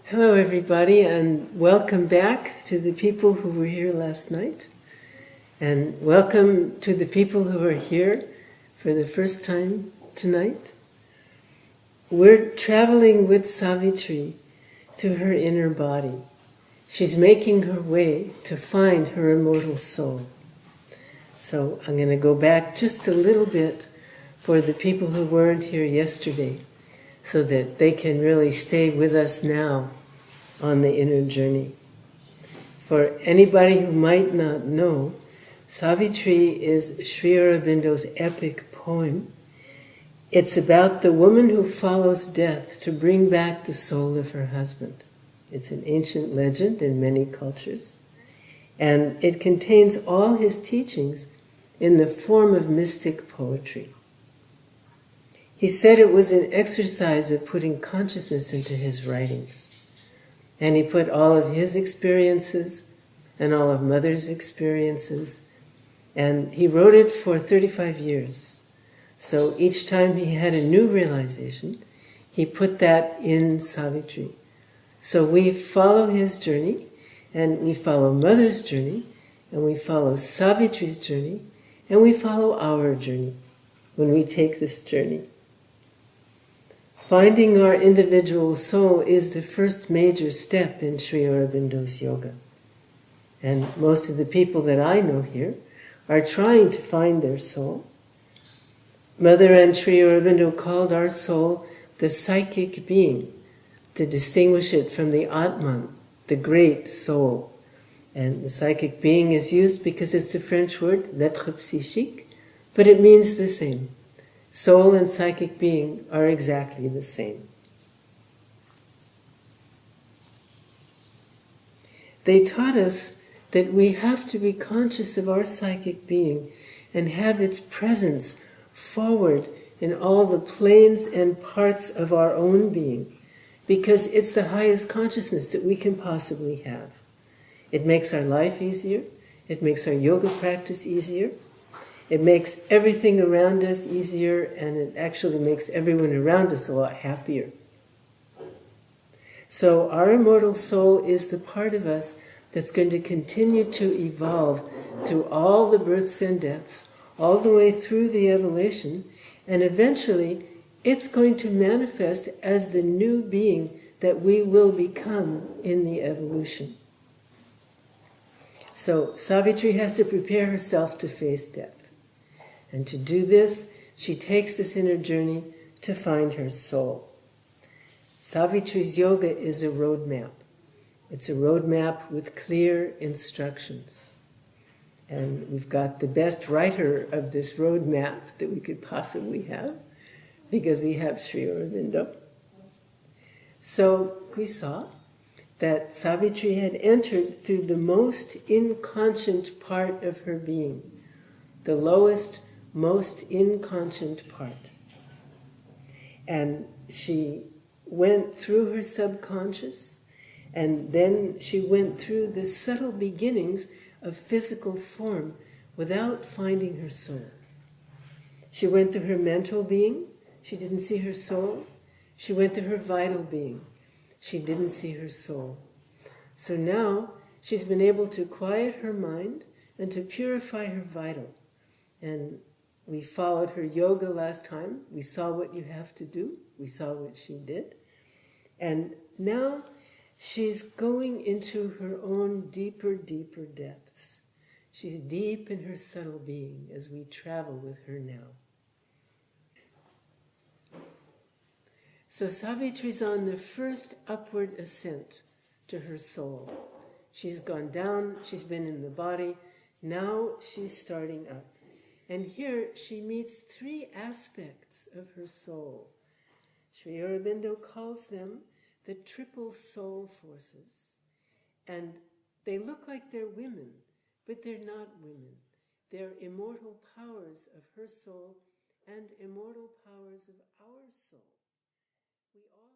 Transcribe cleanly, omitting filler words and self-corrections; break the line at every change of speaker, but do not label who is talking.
Hello everybody, and welcome back to the people who were here last night, and welcome to the people who are here for the first time tonight. We're traveling with Savitri through her inner body. She's making her way to find her immortal soul. So I'm going to go back just a little bit for the people who weren't here yesterday, so that they can really stay with us now on the inner journey. For anybody who might not know, Savitri is Sri Aurobindo's epic poem. It's about the woman who follows death to bring back the soul of her husband. It's an ancient legend in many cultures, and it contains all his teachings in the form of mystic poetry. He said it was an exercise of putting consciousness into his writings. And he put all of his experiences and all of Mother's experiences, and he wrote it for 35 years. So each time he had a new realization, he put that in Savitri. So we follow his journey, and we follow Mother's journey, and we follow Savitri's journey, and we follow our journey when we take this journey. Finding our individual soul is the first major step in Sri Aurobindo's yoga. And most of the people that I know here are trying to find their soul. Mother and Sri Aurobindo called our soul the psychic being, to distinguish it from the Atman, the great soul. And the psychic being is used because it's the French word, l'être psychique, but it means the same. Soul and psychic being are exactly the same. They taught us that we have to be conscious of our psychic being and have its presence forward in all the planes and parts of our own being, because it's the highest consciousness that we can possibly have. It makes our life easier. It makes our yoga practice easier. It makes everything around us easier, and it actually makes everyone around us a lot happier. So our immortal soul is the part of us that's going to continue to evolve through all the births and deaths, all the way through the evolution, and eventually it's going to manifest as the new being that we will become in the evolution. So Savitri has to prepare herself to face death. And to do this, she takes this inner journey to find her soul. Savitri's yoga is a roadmap. It's a roadmap with clear instructions. And we've got the best writer of this roadmap that we could possibly have, because we have Sri Aurobindo. So we saw that Savitri had entered through the most inconscient part of her being, the lowest, most inconscient part. And she went through her subconscious, and then she went through the subtle beginnings of physical form without finding her soul. She went through her mental being. She didn't see her soul. She went through her vital being. She didn't see her soul. So now she's been able to quiet her mind and to purify her vital. And we followed her yoga last time. We saw what you have to do. We saw what she did. And now she's going into her own deeper, deeper depths. She's deep in her subtle being as we travel with her now. So Savitri's on the first upward ascent to her soul. She's gone down, she's been in the body, now she's starting up. And here she meets three aspects of her soul. Sri Aurobindo calls them the triple soul forces. And they look like they're women, but they're not women. They're immortal powers of her soul and immortal powers of our soul. We all